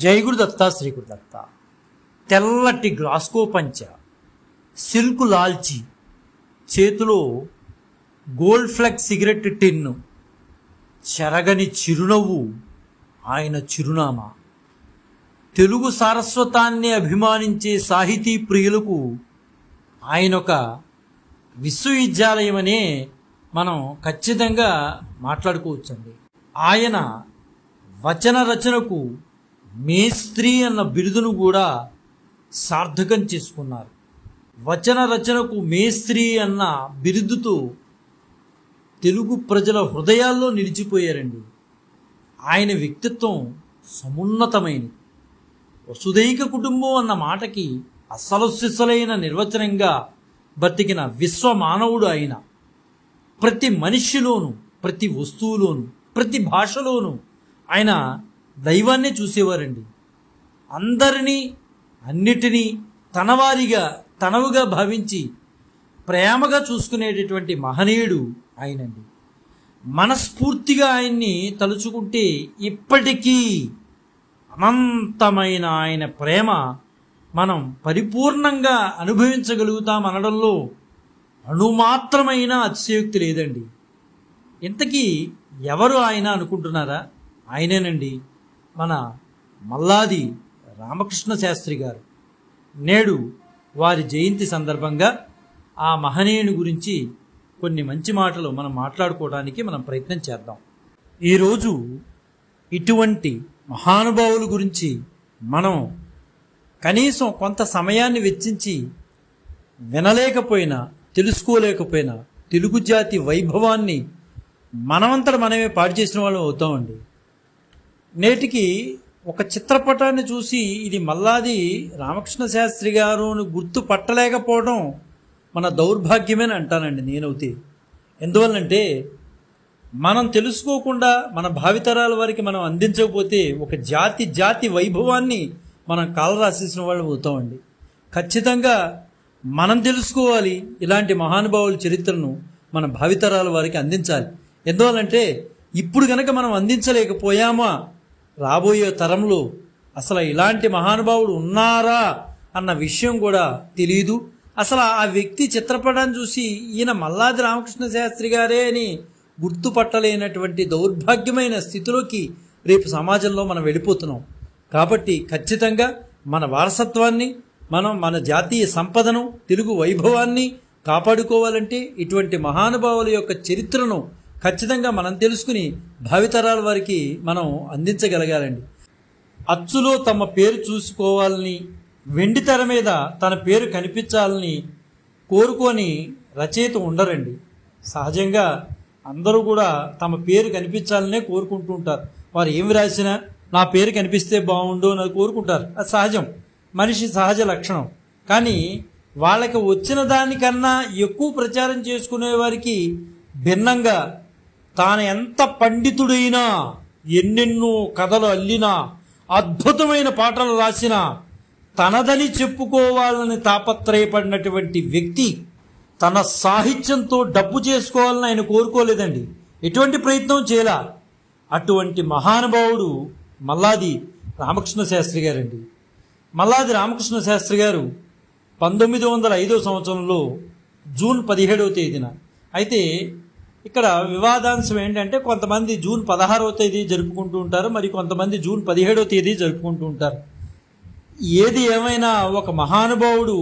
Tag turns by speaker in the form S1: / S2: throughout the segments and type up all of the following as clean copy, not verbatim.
S1: జై గురుదత్త శ్రీ గురుదత్త. తెల్లటి గ్లాస్కో పంచ, సిల్క్ లాల్చి, చేతిలో గోల్డ్ ఫ్లెక్స్ సిగరెట్ టిన్ను, చెరగని చిరునవ్వు ఆయన చిరునామా. తెలుగు సారస్వతాన్ని అభిమానించే సాహితీ ప్రియులకు ఆయన ఒక విశ్వవిద్యాలయమనే మనం ఖచ్చితంగా మాట్లాడుకోవచ్చండి. ఆయన వచన రచనకు మేస్త్రి అన్న బిరుదును కూడా సార్థకం చేసుకున్నారు. వచన రచనకు మేస్త్రి అన్న బిరుదుతో తెలుగు ప్రజల హృదయాల్లో నిలిచిపోయారండి. ఆయన వ్యక్తిత్వం సమున్నతమైనది. వసుదైక కుటుంబం అన్న మాటకి అసలు సిసలైన నిర్వచనంగా బతికిన విశ్వ మానవుడు ఆయన. ప్రతి మనిషిలోనూ, ప్రతి వస్తువులోనూ, ప్రతి భాషలోనూ ఆయన దైవాన్నే చూసేవారండి. అందరినీ అన్నిటినీ తనవారిగా తనవుగా భావించి ప్రేమగా చూసుకునేటటువంటి మహనీయుడు ఆయనండి. మనస్ఫూర్తిగా ఆయన్ని తలుచుకుంటే ఇప్పటికీ అనంతమైన ఆయన ప్రేమ మనం పరిపూర్ణంగా అనుభవించగలుగుతాం అనడంలో అణుమాత్రమైన అతిశయోక్తి లేదండి. ఇంతకీ ఎవరు ఆయన అనుకుంటున్నారా? ఆయనేనండి, మన మల్లాది రామకృష్ణ శాస్త్రి గారు. నేడు వారి జయంతి సందర్భంగా ఆ మహనీయుని గురించి కొన్ని మంచి మాటలు మనం మాట్లాడుకోవడానికి మనం ప్రయత్నం చేద్దాం. ఈరోజు ఇటువంటి మహానుభావుల గురించి మనం కనీసం కొంత సమయాన్ని వెచ్చించి వినలేకపోయినా, తెలుసుకోలేకపోయినా తెలుగు జాతి వైభవాన్ని మనమంతట మనమే పాడు చేసిన వాళ్ళం అవుతామండి. నేటికి ఒక చిత్రపటాన్ని చూసి ఇది మల్లాది రామకృష్ణ శాస్త్రి గారు గుర్తు పట్టలేకపోవడం మన దౌర్భాగ్యమని అంటానండి నేనవుతే. ఎందువల్లంటే మనం తెలుసుకోకుండా మన భావితరాల వారికి మనం అందించకపోతే ఒక జాతి వైభవాన్ని మనం కాలరాసేసిన వాళ్ళు అవుతామండి. ఖచ్చితంగా మనం తెలుసుకోవాలి, ఇలాంటి మహానుభావుల చరిత్రను మన భావితరాల వారికి అందించాలి. ఎందువల్లంటే ఇప్పుడు కనుక మనం అందించలేకపోయామా రాబోయే తరంలో అసలు ఇలాంటి మహానుభావుడు ఉన్నారా అన్న విషయం కూడా తెలియదు. అసలు ఆ వ్యక్తి చిత్రపటాన్ని చూసి ఈయన మల్లాది రామకృష్ణ శాస్త్రి గారే అని గుర్తుపట్టలేనటువంటి దౌర్భాగ్యమైన స్థితిలోకి రేపు సమాజంలో మనం వెళ్ళిపోతున్నాం. కాబట్టి ఖచ్చితంగా మన వారసత్వాన్ని, మన జాతీయ సంపదను, తెలుగు వైభవాన్ని కాపాడుకోవాలంటే ఇటువంటి మహానుభావుల యొక్క చరిత్రను ఖచ్చితంగా మనం తెలుసుకుని భావితరాల వారికి మనం అందించగలగాలండి. అచ్చులో తమ పేరు చూసుకోవాలని, వెండి తెర మీద తన పేరు కనిపించాలని కోరుకొని రచయిత ఉండరండి. సహజంగా అందరూ కూడా తమ పేరు కనిపించాలనే కోరుకుంటూ ఉంటారు. వారు ఏమి రాసినా నా పేరు కనిపిస్తే బాగుండు అని కోరుకుంటారు. అది సహజం, మనిషి సహజ లక్షణం. కానీ వాళ్ళకి వచ్చిన దానికన్నా ఎక్కువ ప్రచారం చేసుకునే వారికి భిన్నంగా తాను ఎంత పండితుడైనా, ఎన్నెన్నో కథలు అల్లినా, అద్భుతమైన పాటలు రాసినా తనదని చెప్పుకోవాలని తాపత్రయపడినటువంటి వ్యక్తి తన సాహిత్యంతో డబ్బు చేసుకోవాలని ఆయన కోరుకోలేదండి. ఎటువంటి ప్రయత్నం చేయలా. అటువంటి మహానుభావుడు మల్లాది రామకృష్ణ శాస్త్రి గారండి. మల్లాది రామకృష్ణ శాస్త్రి గారు 1905 సంవత్సరంలో జూన్ 17వ తేదీన, అయితే ఇక్కడ వివాదాంశం ఏంటంటే కొంతమంది జూన్ 16వ తేదీ జరుపుకుంటూ ఉంటారు, మరి కొంతమంది జూన్ 17వ తేదీ జరుపుకుంటూ ఉంటారు. ఏది ఏమైనా ఒక మహానుభావుడు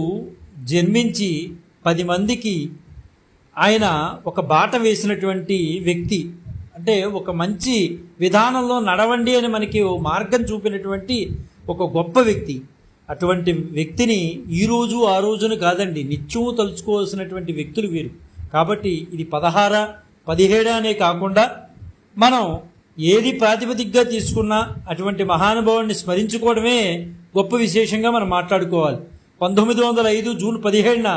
S1: జన్మించి 10 మందికి ఆయన ఒక బాట వేసినటువంటి వ్యక్తి, అంటే ఒక మంచి విధానంలో నడవండి అని మనకి మార్గం చూపినటువంటి ఒక గొప్ప వ్యక్తి. అటువంటి వ్యక్తిని ఈరోజు ఆ రోజున కాదండి, నిత్యము తలుచుకోవాల్సినటువంటి వ్యక్తులు వీరు. కాబట్టి ఇది 16, 17 అనే కాకుండా మనం ఏది ప్రాతిపదికగా తీసుకున్నా అటువంటి మహానుభావుడిని స్మరించుకోవడమే గొప్ప విశేషంగా మనం మాట్లాడుకోవాలి. 1905 జూన్ 17న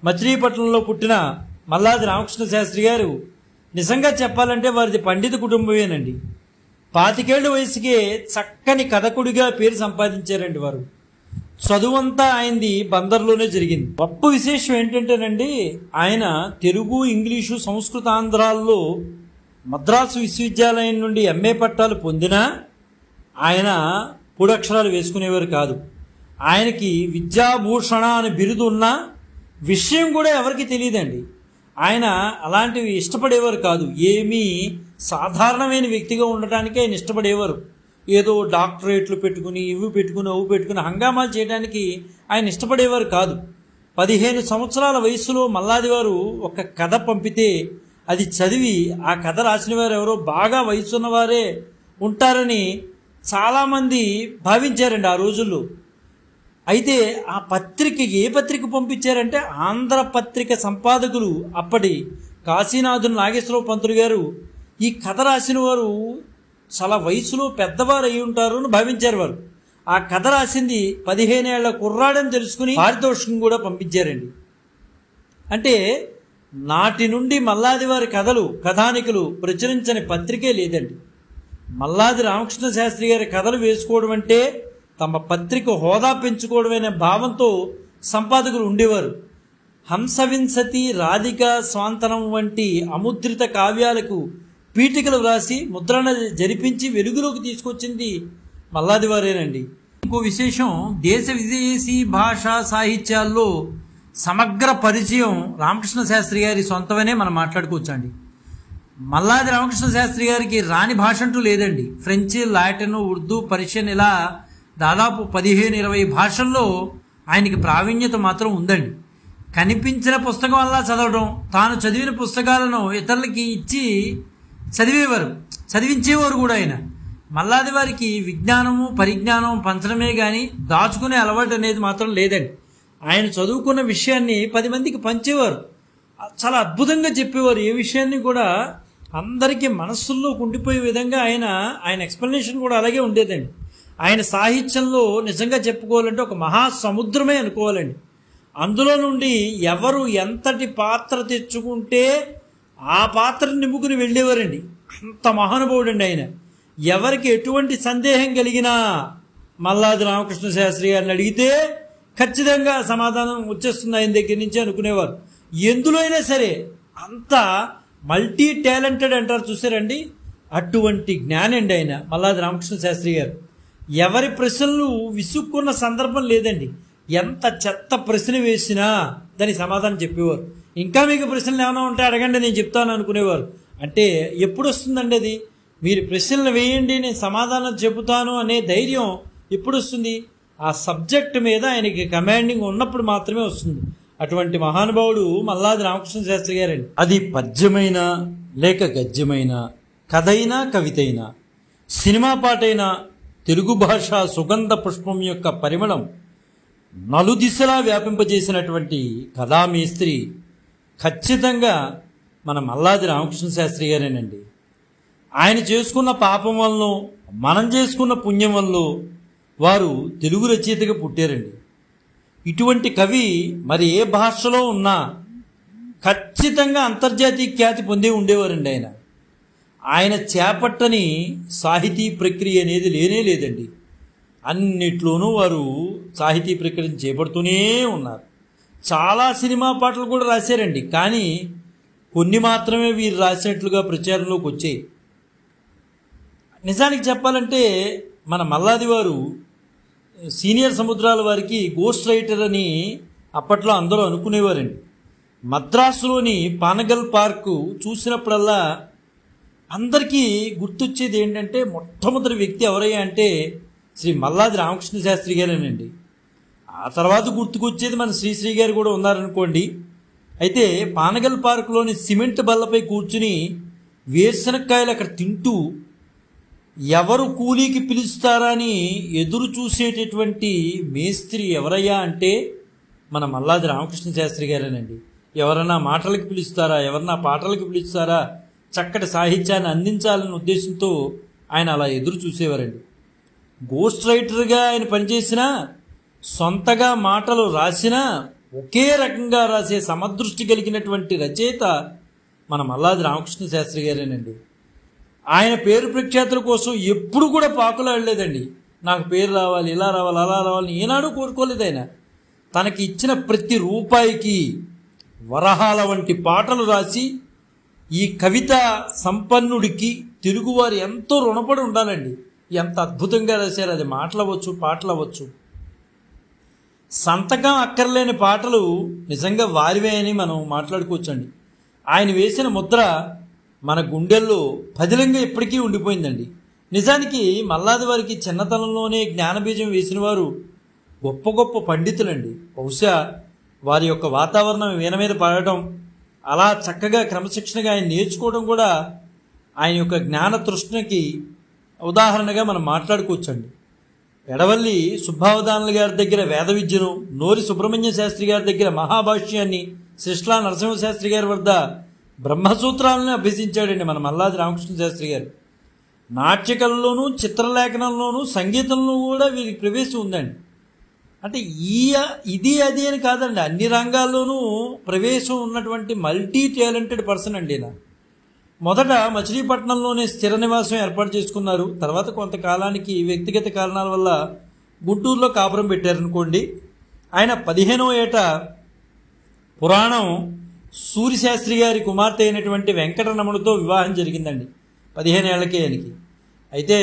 S1: మచిలీపట్నంలో పుట్టిన మల్లాది రామకృష్ణ శాస్త్రి గారు నిజంగా చెప్పాలంటే వారిది పండిత కుటుంబమేనండి. 25 ఏళ్ల వయసుకే చక్కని కథకుడిగా పేరు సంపాదించారండి వారు. చదువంతా ఆయనది బందర్లోనే జరిగింది. గొప్ప విశేషం ఏంటంటేనండి, ఆయన తెలుగు, ఇంగ్లీషు, సంస్కృత, ఆంధ్రాల్లో మద్రాసు విశ్వవిద్యాలయం నుండి MA పట్టాలు పొందినా ఆయన పొడక్షరాలు వేసుకునేవారు కాదు. ఆయనకి విద్యాభూషణ అని బిరుదు ఉన్న విషయం కూడా ఎవరికి తెలియదండి. ఆయన అలాంటివి ఇష్టపడేవారు కాదు. ఏమీ సాధారణమైన వ్యక్తిగా ఉండటానికి ఆయన ఇష్టపడేవారు. ఏదో డాక్టరేట్లు పెట్టుకుని ఇవి పెట్టుకుని అవి పెట్టుకుని హంగామాలు చేయడానికి ఆయన ఇష్టపడేవారు కాదు. 15 సంవత్సరాల వయసులో మల్లాది వారు ఒక కథ పంపితే అది చదివి ఆ కథ రాసిన వారు ఎవరో బాగా వయసున్నవారే ఉంటారని చాలామంది భావించారండి ఆ రోజుల్లో. అయితే ఆ పత్రిక ఏ పత్రిక పంపించారంటే ఆంధ్రపత్రిక సంపాదకులు అప్పటి కాశీనాథుని నాగేశ్వరరావు పంతులు గారు ఈ కథ రాసిన వారు చాలా వయసులో పెద్దవారు అయి ఉంటారు అని భావించారు. వారు ఆ కథ రాసింది 15 ఏళ్ల కుర్రాడని తెలుసుకుని పారితోషికం కూడా పంపించారండి. అంటే నాటి నుండి మల్లాది వారి కథలు కథానికలు ప్రచురించని పత్రికే లేదండి. మల్లాది రామకృష్ణ శాస్త్రి గారి కథలు వేసుకోవడం అంటే తమ పత్రిక హోదా పెంచుకోవడమనే భావంతో సంపాదకులు ఉండేవారు. హంసవింశతి, రాధిక, స్వాంతనం వంటి అముద్రిత కావ్యాలకు పీఠికలు వ్రాసి ముద్రణ జరిపించి వెలుగులోకి తీసుకొచ్చింది మల్లాది వారేనండి. ఇంకో విశేషం, దేశ విదేశీ భాషా సాహిత్యాల్లో సమగ్ర పరిచయం రామకృష్ణ శాస్త్రి గారి సొంతమనే మనం మాట్లాడుకోవచ్చండి. మల్లాది రామకృష్ణ శాస్త్రి గారికి రాని భాష అంటూ లేదండి. ఫ్రెంచ్, లాటిన్, ఉర్దూ, పర్షియన్ ఇలా దాదాపు 15-20 భాషల్లో ఆయనకి ప్రావీణ్యత మాత్రం ఉందండి. కనిపించిన పుస్తకం అలా చదవడం, తాను చదివిన పుస్తకాలను ఇతరులకి ఇచ్చి చదివించేవారు కూడా ఆయన. మల్లాది వారికి విజ్ఞానము పరిజ్ఞానం పంచడమే కానీ దాచుకునే అలవాటు అనేది మాత్రం లేదండి. ఆయన చదువుకున్న విషయాన్ని 10 మందికి పంచేవారు. చాలా అద్భుతంగా చెప్పేవారు. ఏ విషయాన్ని కూడా అందరికీ మనస్సుల్లో ఉండిపోయే విధంగా ఆయన ఎక్స్ప్లెనేషన్ కూడా అలాగే ఉండేదండి. ఆయన సాహిత్యంలో నిజంగా చెప్పుకోవాలంటే ఒక మహాసముద్రమే అనుకోవాలండి. అందులో నుండి ఎవరు ఎంతటి పాత్ర తెచ్చుకుంటే ఆ పాత్రను నింపుకుని వెళ్ళేవారండి. అంత మహానుభావుడండి ఆయన. ఎవరికి ఎటువంటి సందేహం కలిగినా మల్లాది రామకృష్ణ శాస్త్రి గారిని అడిగితే ఖచ్చితంగా సమాధానం వచ్చేస్తుంది ఆయన దగ్గర నుంచి అనుకునేవారు. ఎందులో అయినా సరే అంత మల్టీ టాలెంటెడ్ అంటారు చూసారండి, అటువంటి జ్ఞానండి ఆయన మల్లాది రామకృష్ణ శాస్త్రి గారు. ఎవరి ప్రశ్నలు విసుక్కున్న సందర్భం లేదండి. ఎంత చెత్త ప్రశ్న వేసినా దానికి సమాధానం చెప్పేవారు. ఇంకా మీకు ప్రశ్నలు ఏమైనా ఉంటే అడగండి, నేను చెప్తాను అనుకునేవారు. అంటే ఎప్పుడు వస్తుందండి అది? మీరు ప్రశ్నలు వేయండి, నేను సమాధానం చెబుతాను అనే ధైర్యం ఎప్పుడు వస్తుంది? ఆ సబ్జెక్ట్ మీద ఆయనకి కమాండింగ్ ఉన్నప్పుడు మాత్రమే వస్తుంది. అటువంటి మహానుభావుడు మల్లాది రామకృష్ణ శాస్త్రి గారండి. అది పద్యమైన లేక గద్యమైన, కథైనా కవితైనా, సినిమా పాటైనా, తెలుగు భాష సుగంధ పుష్పం యొక్క పరిమళం నలుదిశలా వ్యాపింపజేసినటువంటి కథామేస్త్రి ఖచ్చితంగా మన మల్లాది రామకృష్ణ శాస్త్రి గారేనండి. ఆయన చేసుకున్న పాపం వల్ల, మనం చేసుకున్న పుణ్యం వల్ల వారు తెలుగు రచయితగా పుట్టారండి. ఇటువంటి కవి మరి ఏ భాషలో ఉన్నా ఖచ్చితంగా అంతర్జాతీయ ఖ్యాతి పొందే ఉండేవారండి. ఆయన చేపట్టని సాహితీ ప్రక్రియ అనేది లేనే లేదండి. అన్నిట్లోనూ వారు సాహితీ ప్రక్రియను చేపడుతూనే ఉన్నారు. చాలా సినిమా పాటలు కూడా రాశారండి, కానీ కొన్ని మాత్రమే వీరు రాసినట్లుగా ప్రచారంలోకి వచ్చాయి. నిజానికి చెప్పాలంటే మన మల్లాది వారు సీనియర్ సముద్రాల వారికి గోస్ట్ రైటర్ అని అప్పట్లో అందరూ అనుకునేవారండి. మద్రాసులోని పానగల్ పార్కు చూసినప్పుడల్లా అందరికీ గుర్తొచ్చేది ఏంటంటే మొట్టమొదటి వ్యక్తి ఎవరయ్యా అంటే శ్రీ మల్లాది రామకృష్ణ శాస్త్రి గారేనండి. ఆ తర్వాత గుర్తుకొచ్చేది మన శ్రీశ్రీ గారు కూడా ఉన్నారనుకోండి. అయితే పానగల్ పార్కులోని సిమెంట్ బల్లపై కూర్చుని వేరుశనక్కాయలు అక్కడ తింటూ ఎవరు కూలీకి పిలుస్తారా అని ఎదురు చూసేటటువంటి మేస్త్రి ఎవరయ్యా అంటే మన మల్లాది రామకృష్ణ శాస్త్రి గారేనండి. ఎవరన్నా మాటలకు పిలుస్తారా, ఎవరన్నా పాటలకు పిలుస్తారా, చక్కటి సాహిత్యాన్ని అందించాలనే ఉద్దేశంతో ఆయన అలా ఎదురు చూసేవారండి. గోస్ట్ రైటర్గా ఆయన పనిచేసినా, సొంతగా మాటలు రాసినా ఒకే రకంగా రాసే సమదృష్టి కలిగినటువంటి రచయిత మన మల్లాది రామకృష్ణ శాస్త్రి గారేనండి. ఆయన పేరు ప్రఖ్యాతుల కోసం ఎప్పుడు కూడా పాకులాడలేదండి. నాకు పేరు రావాలి, ఇలా రావాలి, అలా రావాలని ఏనాడు కోరుకోలేదు ఆయన. తనకి ఇచ్చిన ప్రతి రూపాయికి వరహాల వంటి పాటలు రాసి ఈ కవిత సంపన్నుడికి తెలుగువారు ఎంతో రుణపడి ఉండాలండి. ఎంత అద్భుతంగా రాశారు. అది మాటలవచ్చు, పాటలవచ్చు. సంతకం అక్కర్లేని పాటలు నిజంగా వారివే అని మనం మాట్లాడుకోవచ్చండి. ఆయన వేసిన ముద్ర మన గుండెల్లో పదిలంగా ఎప్పటికీ ఉండిపోయిందండి. నిజానికి మల్లాది వారికి చిన్నతనంలోనే జ్ఞానబీజం వేసిన వారు గొప్ప గొప్ప పండితులండి. బహుశా వారి యొక్క వాతావరణం వీణ మీద పడటం, అలా చక్కగా క్రమశిక్షణగా ఆయన నేర్చుకోవడం కూడా ఆయన యొక్క జ్ఞాన తృష్ణకి ఉదాహరణగా మనం మాట్లాడుకోవచ్చండి. ఎడవల్లి సుబ్బావధానుల గారి దగ్గర వేద విద్యను, నోరి సుబ్రహ్మణ్య శాస్త్రి గారి దగ్గర మహాభాష్యాన్ని, శిష్లా నరసింహశాస్త్రి గారి వద్ద బ్రహ్మసూత్రాలను అభ్యసించాడండి మన మల్లాది రామకృష్ణ శాస్త్రి గారు. నాట్యకళలోనూ, చిత్రలేఖనంలోనూ, సంగీతంలో కూడా వీరికి ప్రవేశం ఉందండి. అంటే ఇది అది అని కాదండి, అన్ని రంగాల్లోనూ ప్రవేశం ఉన్నటువంటి మల్టీ టాలెంటెడ్ పర్సన్ అండి. మొదట మచిలీపట్నంలోనే స్థిర నివాసం ఏర్పాటు చేసుకున్నారు. తర్వాత కొంతకాలానికి వ్యక్తిగత కారణాల వల్ల గుంటూరులో కాపురం పెట్టారనుకోండి. ఆయన 15వ ఏట పురాణం సూర్యశాస్త్రి గారి కుమార్తె అయినటువంటి వెంకటరమణతో వివాహం జరిగిందండి 15 ఏళ్లకే ఆయనకి. అయితే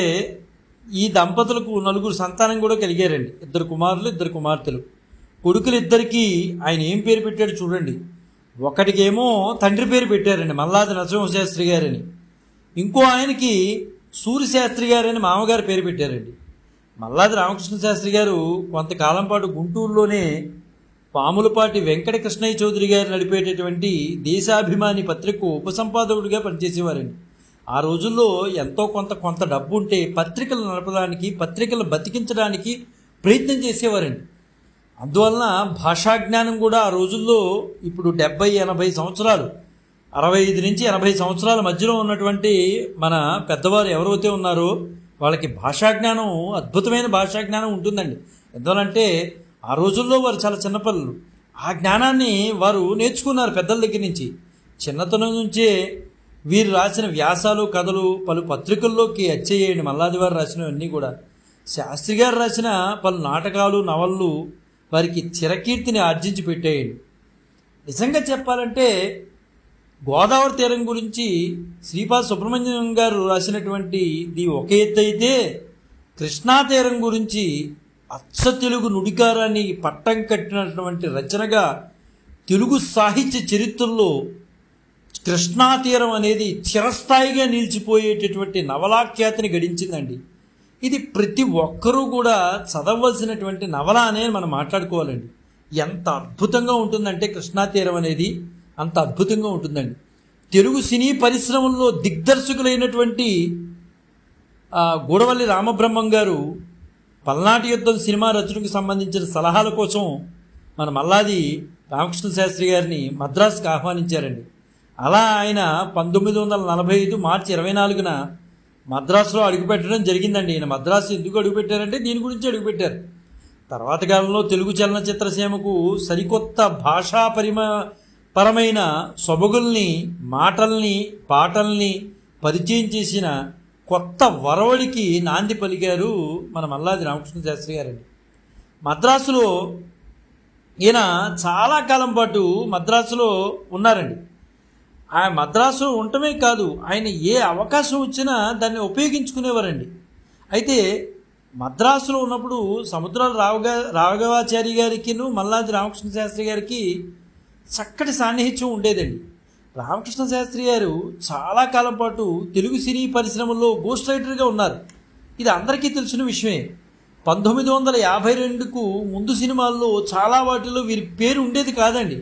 S1: ఈ దంపతులకు 4 సంతానం కూడా కలిగారండి. 2 కుమారులు, 2 కుమార్తెలు. కొడుకులు ఇద్దరికి ఆయన ఏం పేరు పెట్టాడు చూడండి. ఒకటికేమో తండ్రి పేరు పెట్టారండి, మల్లాది నరసింహశాస్త్రి గారని. ఇంకో ఆయనకి సూర్యశాస్త్రి గారని మామగారు పేరు పెట్టారండి. మల్లాది రామకృష్ణ శాస్త్రి గారు కొంతకాలం పాటు గుంటూరులోనే పాములపాటి వెంకట కృష్ణయ్య చౌదరి గారు నడిపేటటువంటి దేశాభిమాని పత్రికకు ఉపసంపాదకుడిగా పనిచేసేవారండి. ఆ రోజుల్లో ఎంతో కొంత డబ్బు ఉంటే పత్రికలు నడపడానికి, పత్రికలు బతికించడానికి ప్రయత్నం చేసేవారండి. అందువలన భాషాజ్ఞానం కూడా ఆ రోజుల్లో ఇప్పుడు 70-80 సంవత్సరాలు, 65 నుంచి 80 సంవత్సరాల మధ్యలో ఉన్నటువంటి మన పెద్దవారు ఎవరైతే ఉన్నారో వాళ్ళకి భాషాజ్ఞానం, అద్భుతమైన భాషాజ్ఞానం ఉంటుందండి. ఎందువలంటే ఆ రోజుల్లో వారు చాలా చిన్నపిల్లలు. ఆ జ్ఞానాన్ని వారు నేర్చుకున్నారు పెద్దల దగ్గర నుంచి. చిన్నతనం నుంచే వీరు రాసిన వ్యాసాలు, కథలు పలు పత్రికల్లోకి వచ్చేయండి. మల్లాది వారు రాసినవన్నీ కూడా. శాస్త్రి గారు రాసిన పలు నాటకాలు, నవళ్ళు వారికి చిరకీర్తిని ఆర్జించి పెట్టేయండి. నిజంగా చెప్పాలంటే గోదావరి తీరం గురించి శ్రీపాద సుబ్రహ్మణ్యం గారు రాసినటువంటి ది ఒక ఎత్తు అయితే, కృష్ణా తీరం గురించి అచ్చ తెలుగు నుడికారాన్ని పట్టం కట్టినటువంటి రచనగా తెలుగు సాహిత్య చరిత్రలో కృష్ణా తీరం అనేది చిరస్థాయిగా నిలిచిపోయేటటువంటి నవలాఖ్యాతిని గడించిందండి. ఇది ప్రతి ఒక్కరూ కూడా చదవలసినటువంటి నవల అనేది మనం మాట్లాడుకోవాలండి. ఎంత అద్భుతంగా ఉంటుందంటే కృష్ణా తీరం అనేది అంత అద్భుతంగా ఉంటుందండి. తెలుగు సినీ పరిశ్రమల్లో దిగ్దర్శకులైనటువంటి గూడవల్లి రామబ్రహ్మం గారు పల్నాటి యుద్ధం సినిమా రచనకు సంబంధించిన సలహాల కోసం మన మల్లాది రామకృష్ణ శాస్త్రి గారిని మద్రాసుకు ఆహ్వానించారండి. అలా ఆయన 1945 మార్చి 24న మద్రాసులో అడుగుపెట్టడం జరిగిందండి. ఈయన మద్రాసు ఎందుకు అడుగుపెట్టారంటే దీని గురించి అడుగుపెట్టారు. తర్వాత కాలంలో తెలుగు చలనచిత్ర సీమకు సరికొత్త పరమైన సొబగుల్ని, మాటల్ని, పాటల్ని పరిచయం చేసిన కొత్త వరవడికి నాంది పలికారు మన మల్లాది రామకృష్ణ శాస్త్రి గారండి. మద్రాసులో ఈయన చాలా కాలం పాటు మద్రాసులో ఉన్నారండి. ఆ మద్రాసులో ఉండటమే కాదు, ఆయన ఏ అవకాశం వచ్చినా దాన్ని ఉపయోగించుకునేవారండి. అయితే మద్రాసులో ఉన్నప్పుడు సముద్రాల రాఘవాచారి గారికి మల్లాది రామకృష్ణ శాస్త్రి గారికి చక్కటి సాన్నిహిత్యం ఉండేదండి. రామకృష్ణ శాస్త్రి గారు చాలా కాలం పాటు తెలుగు సినీ పరిశ్రమలో గోస్ట్ రైటర్గా ఉన్నారు. ఇది అందరికీ తెలిసిన విషయమే. 1952కు ముందు సినిమాల్లో చాలా వాటిలో వీరి పేరు ఉండేది కాదండి.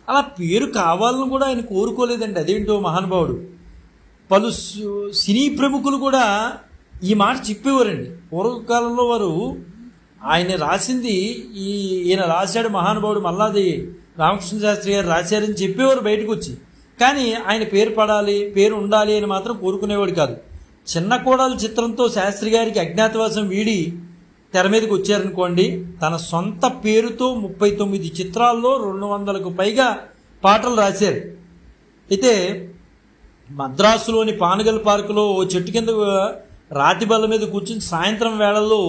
S1: అలా పేరు కావాలని కూడా ఆయన కోరుకోలేదండి. అదేంటో మహానుభావుడు. పలు సినీ ప్రముఖులు కూడా ఈ మాట చెప్పేవారండి. పూర్వకాలంలో వారు ఆయన రాసింది ఈయన రాశాడు మహానుభావుడు మల్లాది రామకృష్ణ శాస్త్రి గారు రాశారని చెప్పేవారు బయటకు వచ్చి. కానీ ఆయన పేరు పడాలి, పేరు ఉండాలి అని మాత్రం కోరుకునేవాడు కాదు. చిన్న కోడలు చిత్రంతో శాస్త్రి గారికి అజ్ఞాతవాసం వీడి తెర మీదకి వచ్చారనుకోండి, తన సొంత పేరుతో 39 చిత్రాల్లో 200కు పైగా పాటలు రాశారు. అయితే మద్రాసులోని పానగల్ పార్కులో ఓ చెట్టు కింద రాతి బల్ల మీద కూర్చుని సాయంత్రం వేళల్లో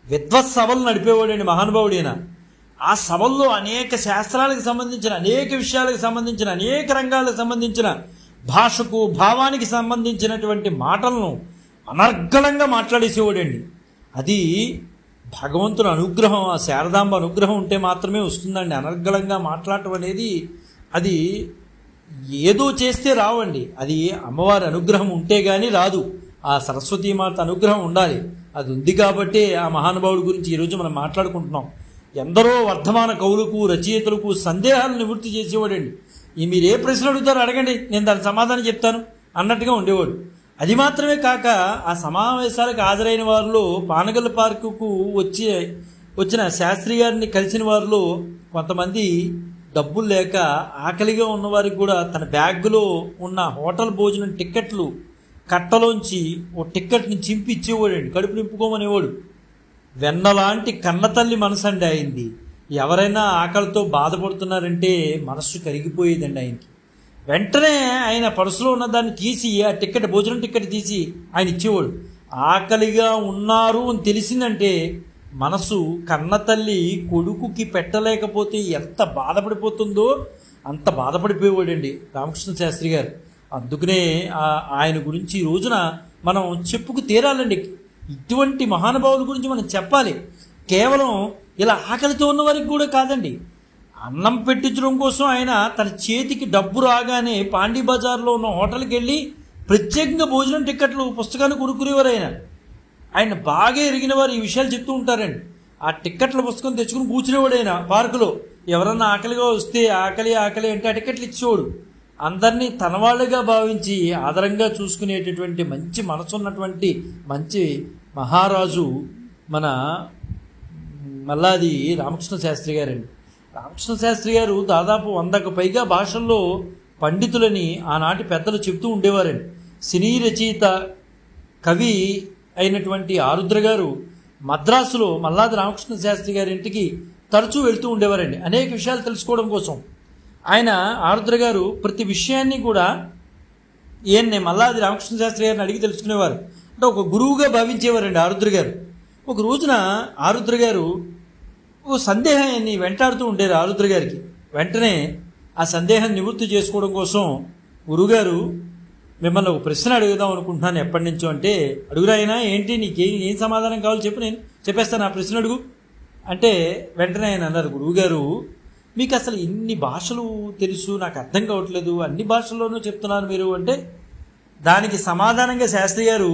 S1: విద్వత్ సభలు నడిపేవాడండి మహానుభావుడైన. ఆ సభల్లో అనేక శాస్త్రాలకు సంబంధించిన, అనేక విషయాలకు సంబంధించిన, అనేక రంగాలకు సంబంధించిన, భాషకు భావానికి సంబంధించినటువంటి మాటలను అనర్గళంగా మాట్లాడేసేవాడండి. అది భగవంతుని అనుగ్రహం, ఆ శారదాంబ అనుగ్రహం ఉంటే మాత్రమే వస్తుందండి. అనర్గళంగా మాట్లాడటం అనేది అది ఏదో చేస్తే రావండి, అది అమ్మవారి అనుగ్రహం ఉంటే కానీ రాదు. ఆ సరస్వతీమాత అనుగ్రహం ఉండాలి. అది ఉంది కాబట్టి ఆ మహానుభావుడి గురించి ఈరోజు మనం మాట్లాడుకుంటున్నాం. ఎందరో వర్ధమాన కవులకు, రచయితలకు సందేహాలను నివృత్తి చేసేవాడండి. ఈ మీరు ఏ ప్రశ్న అడుగుతారో అడగండి, నేను దానికి సమాధానం చెప్తాను అన్నట్టుగా ఉండేవాడు. అది మాత్రమే కాక ఆ సమావేశాలకు హాజరైన వారిలో పానగల్ పార్కుకు వచ్చిన శాస్త్రి గారిని కలిసిన వారిలో కొంతమంది డబ్బులు లేక ఆకలిగా ఉన్నవారికి కూడా తన బ్యాగ్లో ఉన్న హోటల్ భోజనం టిక్కెట్లు కట్టలోంచి ఓ టిక్కెట్ని చింపి ఇచ్చేవాడండి, కడుపు నింపుకోమనేవాడు. వెన్నలాంటి కన్నతల్లి మనసు అండి అయింది. ఎవరైనా ఆకలితో బాధపడుతున్నారంటే మనస్సు కరిగిపోయేదండి ఆయనకి. వెంటనే ఆయన పర్సులో ఉన్న దాన్ని తీసి ఆ టిక్కెట్, భోజనం టిక్కెట్ తీసి ఆయన ఇచ్చేవాడు. ఆకలిగా ఉన్నారు అని తెలిసిందంటే మనసు కన్నతల్లి కొడుకుకి పెట్టలేకపోతే ఎంత బాధపడిపోతుందో అంత బాధపడిపోయేవాడండి రామకృష్ణ శాస్త్రి గారు. అందుకనే ఆయన గురించి ఈ రోజున మనం చెప్పుకు తీరాలండి. ఇటువంటి మహానుభావుల గురించి మనం చెప్పాలి. కేవలం ఇలా ఆకలితో ఉన్న వారికి కూడా కాదండి, అన్నం పెట్టించడం కోసం ఆయన తన చేతికి డబ్బు రాగానే పాండీ బజార్లో ఉన్న హోటల్కి వెళ్ళి ప్రత్యేకంగా భోజనం టిక్కెట్లు పుస్తకాన్ని కొనుక్కునేవారు. ఆయన బాగా ఎరిగిన వారు ఈ విషయాలు చెప్తూ ఉంటారండి. ఆ టిక్కెట్ల పుస్తకం తెచ్చుకుని కూర్చునేవాడు ఆయన పార్కులో. ఎవరన్నా ఆకలిగా వస్తే ఆకలి ఆకలి అంటే ఆ టిక్కెట్లు ఇచ్చేవాడు. అందరినీ తన వాళ్ళుగా భావించి ఆదరంగా చూసుకునేటటువంటి మంచి మనసున్నటువంటి మంచి మహారాజు మన మల్లాది రామకృష్ణ శాస్త్రి గారండి. రామకృష్ణ శాస్త్రి గారు దాదాపు 100కు పైగా భాషల్లో పండితులని ఆనాటి పెద్దలు చెప్తూ ఉండేవారండి. సినీ రచయిత, కవి అయినటువంటి ఆరుద్ర గారు మద్రాసులో మల్లాది రామకృష్ణ శాస్త్రి గారి ఇంటికి తరచూ వెళ్తూ ఉండేవారండి అనేక విషయాలు తెలుసుకోవడం కోసం. ఆయన ఆరుద్ర గారు ప్రతి విషయాన్ని కూడా ఈయన్ని మల్లాది రామకృష్ణ శాస్త్రి గారిని అడిగి తెలుసుకునేవారు. అంటే ఒక గురువుగా భావించేవారండి ఆరుద్ర గారు. ఒక రోజున ఆరుద్ర గారు ఓ సందేహాన్ని వెంటాడుతూ ఉండేది ఆరుద్ర గారికి. వెంటనే ఆ సందేహం నివృత్తి చేసుకోవడం కోసం, గురుగారు మిమ్మల్ని ఒక ప్రశ్న అడుగుదాం అనుకుంటున్నాను ఎప్పటి నుంచో. అంటే అడుగురాయినా, ఏంటి ఏం సమాధానం కావాలో చెప్పు, నేను చెప్పేస్తాను, ఆ ప్రశ్న అడుగు అంటే వెంటనే ఆయన అన్నారు, గురువుగారు మీకు అసలు ఇన్ని భాషలు తెలుసు, నాకు అర్థం కావట్లేదు, అన్ని భాషల్లోనూ చెప్తున్నారు మీరు అంటే. దానికి సమాధానంగా శాస్త్రి గారు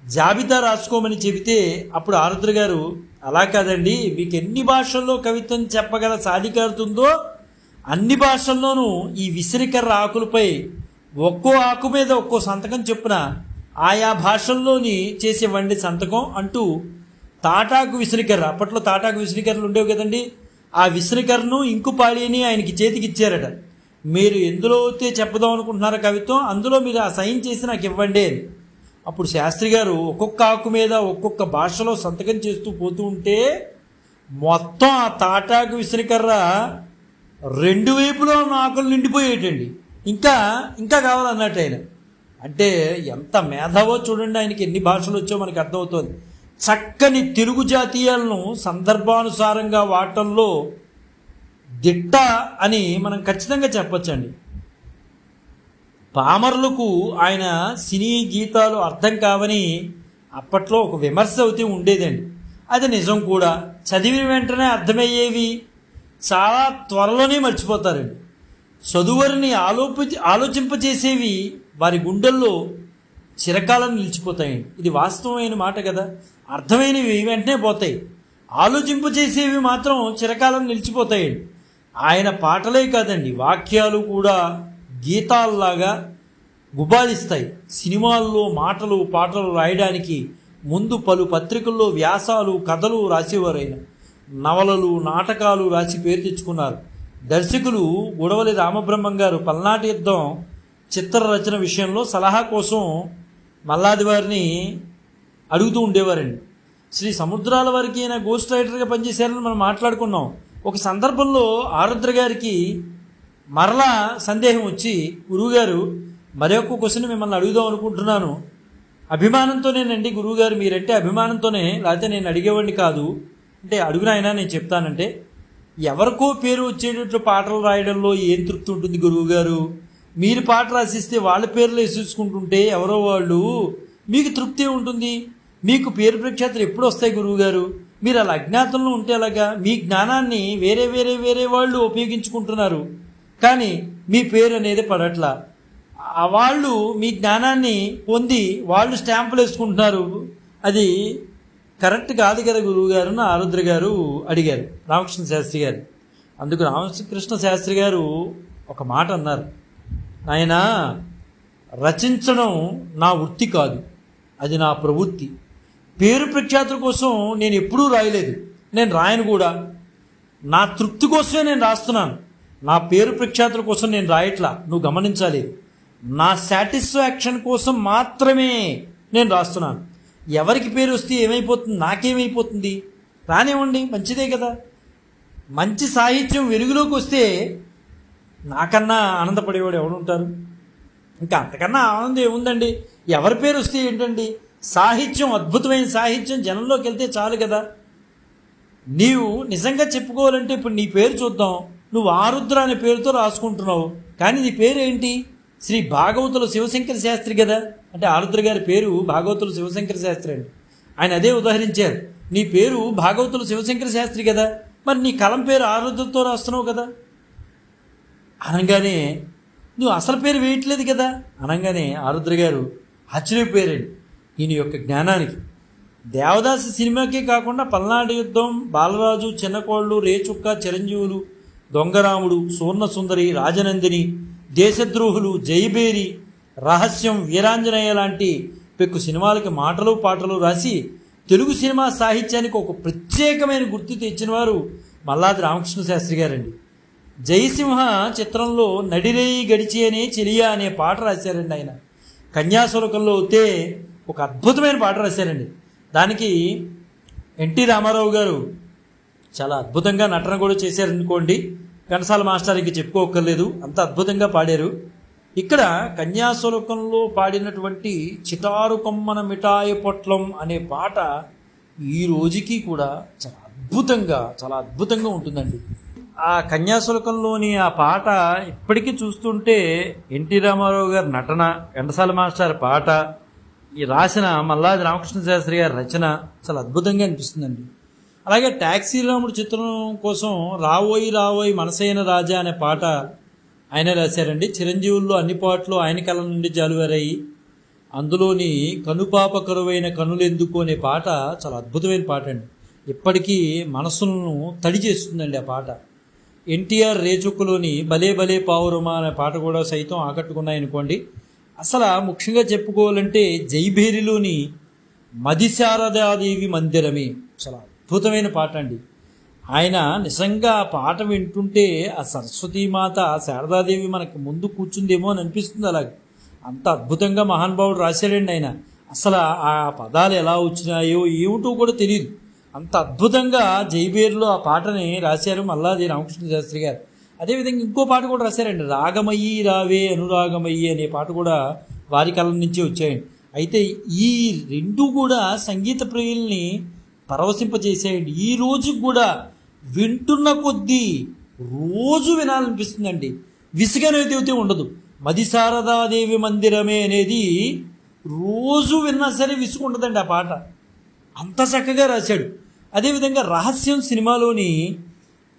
S1: జాబితా రాసుకోమని చెబితే అప్పుడు ఆరుద్ర గారు, అలా కాదండి, మీకు ఎన్ని భాషల్లో కవిత్వం చెప్పగల సాధికారత ఉందో అన్ని భాషల్లోనూ ఈ విసిరికర్ర ఆకులపై ఒక్కో ఆకు మీద ఒక్కో సంతకం చొప్పున ఆయా భాషల్లోని చేసేవండి సంతకం అంటూ తాటాకు విసిరికర్ర, అప్పట్లో తాటాకు విసిరికర్రలు ఉండేవి కదండి, ఆ విసిరికర్రను ఇంకుపాళిని ఆయనకి చేతికి ఇచ్చారట. మీరు ఎందులో అయితే చెప్పదాం అనుకుంటున్నారో కవిత్వం, అందులో మీరు ఆ సైన్ చేసి నాకు ఇవ్వండి అని. అప్పుడు శాస్త్రి గారు ఒక్కొక్క ఆకు మీద ఒక్కొక్క భాషలో సంతకం చేస్తూ పోతూ ఉంటే మొత్తం ఆ తాటాకు విసిరికర్ర 2 వైపులో ఉన్న ఆకులు నిండిపోయేటండి. ఇంకా ఇంకా కావాలన్నట్టు ఆయన. అంటే ఎంత మేధావో చూడండి, ఆయనకి ఎన్ని భాషలు వచ్చో మనకి అర్థమవుతుంది. చక్కని తెలుగు జాతీయాలను సందర్భానుసారంగా వాటంలో దిట్ట అని మనం ఖచ్చితంగా చెప్పొచ్చండి. పామరులకు ఆయన సినీ గీతాలు అర్థం కావని అప్పట్లో ఒక విమర్శ అవుతూ ఉండేదండి. అది నిజం కూడా. చదివిన వెంటనే అర్థమయ్యేవి చాలా త్వరలోనే మర్చిపోతారండి. చదువురిని ఆలోచింపచేసేవి వారి గుండెల్లో చిరకాలం నిలిచిపోతాయండి. ఇది వాస్తవమైన మాట కదా. అర్థమైనవి వెంటనే పోతాయి, ఆలోచింపచేసేవి మాత్రం చిరకాలం నిలిచిపోతాయండి. ఆయన పాటలే కాదండి, వాక్యాలు కూడా గీతాల్లాగా గుబాలిస్తాయి. సినిమాల్లో మాటలు పాటలు రాయడానికి ముందు పలు పత్రికల్లో వ్యాసాలు కథలు రాసేవారైన, నవలలు నాటకాలు రాసి పేరు తెచ్చుకున్నారు. దర్శకులు గుడవలి రామబ్రహ్మం గారు పల్నాటి యుద్ధం చిత్ర రచన విషయంలో సలహా కోసం మల్లాది వారిని అడుగుతూ ఉండేవారండి. శ్రీ సముద్రాల వారికి ఆయన గోస్ట్ రైటర్గా పనిచేశారని మనం మాట్లాడుకున్నాం. ఒక సందర్భంలో ఆరుద్ర గారికి మరలా సందేహం వచ్చి, గురువుగారు మరొక క్వశ్చన్ మిమ్మల్ని అడుగుదాం అనుకుంటున్నాను, అభిమానంతోనేనండి గురువుగారు, మీరంటే అభిమానంతోనే, లేకపోతే నేను అడిగేవాడిని కాదు అంటే. అడుగునైనా నేను చెప్తానంటే, ఎవరికో పేరు వచ్చేటట్లు పాటలు రాయడంలో ఏం తృప్తి ఉంటుంది గురువుగారు? మీరు పాట రాసిస్తే వాళ్ళ పేర్లు వేసేసుకుంటుంటే ఎవరో వాళ్ళు మీకు తృప్తి ఉంటుంది. మీకు పేరు ప్రఖ్యాతులు ఎప్పుడు వస్తాయి గురువుగారు? మీరు అలా అజ్ఞాతంలో ఉంటే అలాగా? మీ జ్ఞానాన్ని వేరే వాళ్ళు ఉపయోగించుకుంటున్నారు, కానీ మీ పేరు అనేది పడట్లా. వాళ్ళు మీ జ్ఞానాన్ని పొంది వాళ్ళు స్టాంపులు వేసుకుంటున్నారు. అది కరెక్ట్ కాదు కదా గురువుగారు అని ఆరుద్ర గారు అడిగారు రామకృష్ణ శాస్త్రి గారు. అందుకు రామకృష్ణ శాస్త్రి గారు ఒక మాట అన్నారు, నాయనా, రచించడం నా వృత్తి కాదు, అది నా ప్రవృత్తి. పేరు ప్రఖ్యాతుల కోసం నేను ఎప్పుడూ రాయలేదు, నేను రాయను కూడా. నా తృప్తి కోసమే నేను రాస్తున్నాను, నా పేరు ప్రఖ్యాతుల కోసం నేను రాయట్లా. నువ్వు గమనించాలి, నా సాటిస్ఫాక్షన్ కోసం మాత్రమే నేను రాస్తున్నాను. ఎవరికి పేరు వస్తే ఏమైపోతుంది, నాకేమైపోతుంది? రానివ్వండి, మంచిదే కదా. మంచి సాహిత్యం వెలుగులోకి వస్తే నాకన్నా ఆనందపడేవాడు ఎవడుంటారు? ఇంకా అంతకన్నా ఆనందం ఏముందండి? ఎవరి పేరు వస్తే ఏంటండి? సాహిత్యం, అద్భుతమైన సాహిత్యం జనంలోకి వెళ్తే చాలు కదా. నీవు నిజంగా చెప్పుకోవాలంటే ఇప్పుడు నీ పేరు చూద్దాం. నువ్వు ఆరుద్ర అనే పేరుతో రాసుకుంటున్నావు, కానీ నీ పేరు ఏంటి? శ్రీ భాగవతుల శివశంకర శాస్త్రి కదా. అంటే ఆరుద్ర గారి పేరు భాగవతుల శివశంకర శాస్త్రి అండి. ఆయన అదే ఉదాహరించారు. నీ పేరు భాగవతుల శివశంకర శాస్త్రి కదా, మరి నీ కలం పేరు ఆరుద్రతో రాస్తున్నావు కదా. అనగానే నువ్వు అసలు పేరు వేయట్లేదు కదా అనగానే ఆరుద్ర గారు ఆశ్చర్యపోయారండి ఈయన యొక్క జ్ఞానానికి. దేవదాసు సినిమాకే కాకుండా పల్నాడు యుద్ధం, బాలరాజు, చిన్నకోళ్ళు, రేచుక్క, చిరంజీవులు, దొంగరాముడు, సువర్ణసుందరి, రాజనందిని, దేశద్రోహులు, జైబేరి, రహస్యం, వీరాంజనేయ లాంటి పెక్కు సినిమాలకి మాటలు పాటలు రాసి తెలుగు సినిమా సాహిత్యానికి ఒక ప్రత్యేకమైన గుర్తు తెచ్చినవారు మల్లాది రామకృష్ణ శాస్త్రి గారండి. జయసింహ చిత్రంలో నడిరేయి గడిచి అనే చెలియా అనే పాట రాశారండి ఆయన. కన్యాశుల్కంలో అయితే ఒక అద్భుతమైన పాట రాశారండి. దానికి ఎన్టీ రామారావు గారు చాలా అద్భుతంగా నటన కూడా చేశారనుకోండి. ఘంటసాల మాస్టర్కి చెప్పుకోకర్లేదు, అంత అద్భుతంగా పాడారు. ఇక్కడ కన్యాశుల్కంలో పాడినటువంటి చిటారు కొమ్మన మిఠాయి పొట్లం అనే పాట ఈ రోజుకి కూడా చాలా అద్భుతంగా ఉంటుందండి. ఆ కన్యాశుల్కంలోని ఆ పాట ఇప్పటికీ చూస్తుంటే ఎన్టీ రామారావు గారి నటన, ఘంటసాల మాస్టర్ పాట, ఈ రాసిన మల్లాది రామకృష్ణ శాస్త్రి గారి రచన చాలా అద్భుతంగా అనిపిస్తుందండి. అలాగే టాక్సీ రాముడు చిత్రం కోసం రావోయి రావోయి మనసైన రాజా అనే పాట ఆయన రాశారండి. చిరంజీవుల్లో అన్ని పాటలు ఆయన కళ నుండి జాలువారాయి. అందులోని కనుపాప కరువైన కనులెందుకు అనే పాట చాలా అద్భుతమైన పాట అండి. ఇప్పటికీ మనసులను తడి చేస్తుందండి ఆ పాట. ఎన్టీఆర్ రేచుక్కులోని భలే భలే పావురమా అనే పాట కూడా సైతం ఆకట్టుకున్నాయనుకోండి. అసలు ముఖ్యంగా చెప్పుకోవాలంటే జైభేరిలోని మదిశారదాదేవి మందిరమే చాలా అద్భుతమైన పాట అండి. ఆయన నిజంగా ఆ పాట వింటుంటే ఆ సరస్వతీమాత, ఆ శారదాదేవి మనకు ముందు కూర్చుందేమో అని అనిపిస్తుంది. అలాగే అంత అద్భుతంగా మహానుభావుడు రాశాడండి ఆయన. అసలు ఆ పదాలు ఎలా వచ్చినాయో ఏమిటో కూడా తెలియదు, అంత అద్భుతంగా జైబేరులో ఆ పాటని రాశారు మల్లాది రామకృష్ణ శాస్త్రి గారు. అదేవిధంగా ఇంకో పాట కూడా రాశారండి, రాగమయ్యి రావే అనురాగమయ్యి అనే పాట కూడా వారి కాలం నుంచి వచ్చాయండి. అయితే ఈ రెండు కూడా సంగీత ప్రియుల్ని పరవశింపజేసేయండి. ఈ రోజు కూడా వింటున్న కొద్దీ రోజు వినాలనిపిస్తుందండి, విసుగనేది ఉండదు. మదిశారదాదేవి మందిరమే అనేది రోజు విన్నా సరే విసుగు ఉండదండి ఆ పాట, అంత చక్కగా రాశాడు. అదేవిధంగా రహస్యం సినిమాలోని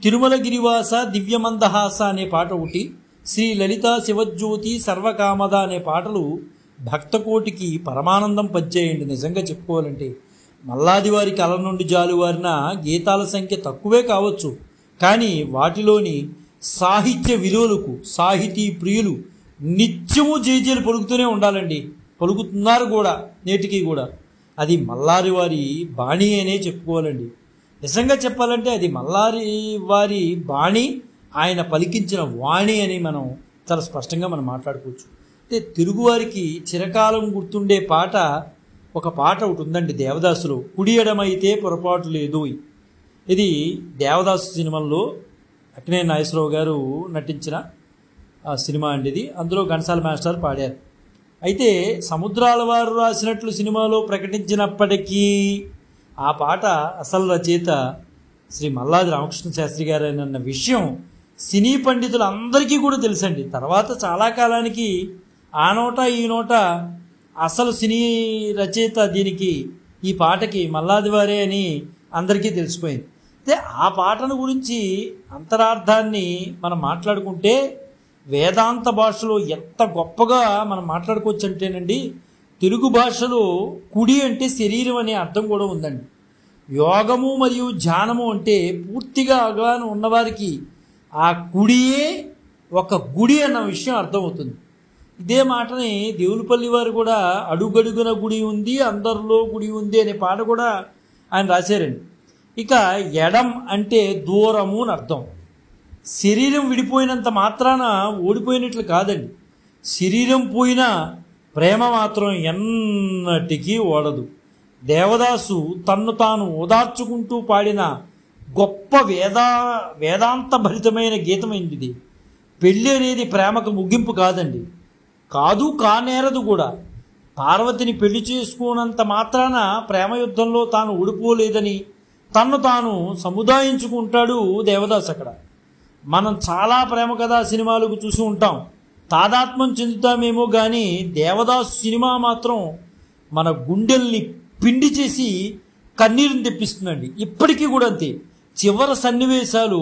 S1: తిరుమల గిరివాస దివ్యమందహాస అనే పాట ఒకటి, శ్రీ లలిత శివజ్యోతి సర్వకామద అనే పాటలు భక్తకోటికి పరమానందం పంచేయండి. నిజంగా చెప్పుకోవాలంటే మల్లాది వారి కళ నుండి జాలువారిన గీతాల సంఖ్య తక్కువే కావచ్చు, కానీ వాటిలోని సాహిత్య విలువలకు సాహితీ ప్రియులు నిత్యము జేజేలు పలుకుతూనే ఉండాలండి, పలుకుతున్నారు కూడా నేటికి కూడా. అది మల్లారి వారి బాణి అనే చెప్పుకోవాలండి. నిజంగా చెప్పాలంటే అది మల్లారి వారి బాణి, ఆయన పలికించిన వాణి అని మనం చాలా స్పష్టంగా మనం మాట్లాడుకోవచ్చు. అయితే తెలుగువారికి చిరకాలం గుర్తుండే పాట, ఒక పాట ఒకటి ఉందండి దేవదాసులో, కుడి ఎడమైతే పొరపాటు లేదు. ఇది దేవదాసు సినిమాలో అక్కినేని నాగేశ్వరరావు గారు నటించిన సినిమా అండి ఇది. అందులో ఘంటసాల మాస్టర్ పాడారు. అయితే సముద్రాల వారు రాసినట్లు సినిమాలో ప్రకటించినప్పటికీ ఆ పాట అసలు రచయిత శ్రీ మల్లాది రామకృష్ణ శాస్త్రి గారన్న విషయం సినీ పండితులందరికీ కూడా తెలుసండి. తర్వాత చాలా కాలానికి ఆ నోట ఈ నోట అసలు సినీ రచయిత దీనికి ఈ పాటకి మల్లాది వారే అని అందరికీ తెలిసిపోయింది. అయితే ఆ పాటను గురించి అంతరార్థాన్ని మనం మాట్లాడుకుంటే వేదాంత భాషలో ఎంత గొప్పగా మనం మాట్లాడుకోవచ్చు అంటేనండి, తెలుగు భాషలో కుడి అంటే శరీరం అనే అర్థం కూడా ఉందండి. యోగము మరియు ధ్యానము అంటే పూర్తిగా అవగాహన ఉన్నవారికి ఆ కుడియే ఒక గుడి అన్న విషయం అర్థమవుతుంది. ఇదే మాటని దేవులపల్లి వారు కూడా అడుగడుగున గుడి ఉంది, అందరిలో గుడి ఉంది అనే పాట కూడా ఆయన రాశారండి. ఇక ఎడం అంటే దూరము అని అర్థం. శరీరం విడిపోయినంత మాత్రాన ఓడిపోయినట్లు కాదండి. శరీరం పోయినా ప్రేమ మాత్రం ఎన్నటికీ ఓడదు. దేవదాసు తన్ను తాను ఓదార్చుకుంటూ పాడిన గొప్ప వేదాంత భరితమైన గీతమైంది ఇది. పెళ్ళి అనేది ప్రేమకు ముగింపు కాదండి, కానేరదు కూడా. పార్వతిని పెళ్లి చేసుకున్నంత మాత్రాన ప్రేమ యుద్ధంలో తాను ఓడిపోలేదని తన్ను తాను సముదాయించుకుంటాడు దేవదాస్. అక్కడ మనం చాలా ప్రేమ కథా సినిమాలకు చూసి ఉంటాం, తాదాత్మ్యం చెందుతామేమో కానీ దేవదాసు సినిమా మాత్రం మన గుండెల్ని పిండి చేసి కన్నీరుని తెప్పిస్తుందండి. ఇప్పటికీ కూడా అంతే. చివరి సన్నివేశాలు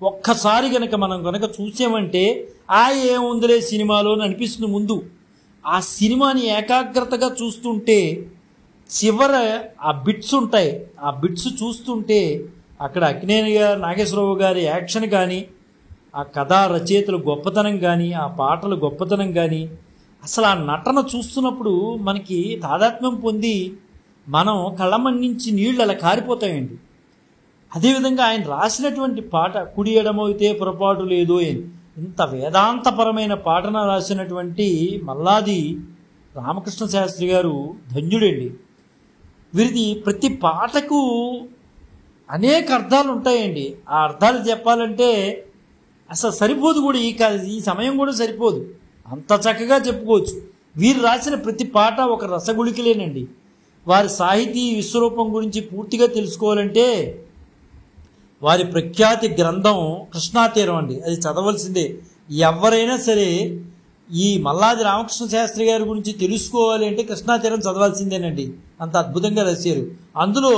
S1: ఒక్కసారి మనం కనుక చూసామంటే ఏముందిలే సినిమాలో అని అనిపిస్తుంది. ముందు ఆ సినిమాని ఏకాగ్రతగా చూస్తుంటే చివర ఆ బిట్స్ ఉంటాయి, ఆ బిట్స్ చూస్తుంటే అక్కడ అక్కినేని నాగేశ్వరరావు గారి యాక్షన్ కానీ, ఆ కథా రచయితల గొప్పతనం కానీ, ఆ పాటల గొప్పతనం కానీ, అసలు ఆ నటన చూస్తున్నప్పుడు మనకి తాదాత్మ్యం పొంది మనం కళ్ళమని నుంచి నీళ్ళు అలా కారిపోతాయండి. అదేవిధంగా ఆయన రాసినటువంటి పాట కుడి ఎడమైతే పొరపాటు లేదు అని ఇంత వేదాంతపరమైన పాటన రాసినటువంటి మల్లాది రామకృష్ణ శాస్త్రి గారు ధన్యుడండి. వీరిది ప్రతి పాటకు అనేక అర్థాలు ఉంటాయండి. ఆ అర్థాలు చెప్పాలంటే అసలు సరిపోదు కూడా, ఈ సమయం కూడా సరిపోదు, అంత చక్కగా చెప్పుకోవచ్చు. వీరు రాసిన ప్రతి పాట ఒక రసగుళికలేనండి. వారి సాహితీ విశ్వరూపం గురించి పూర్తిగా తెలుసుకోవాలంటే వారి ప్రఖ్యాతి గ్రంథం కృష్ణాతీరం అండి, అది చదవలసిందే. ఎవరైనా సరే ఈ మల్లాది రామకృష్ణ శాస్త్రి గారి గురించి తెలుసుకోవాలి అంటే కృష్ణాతీరం చదవాల్సిందేనండి, అంత అద్భుతంగా రాశారు. అందులో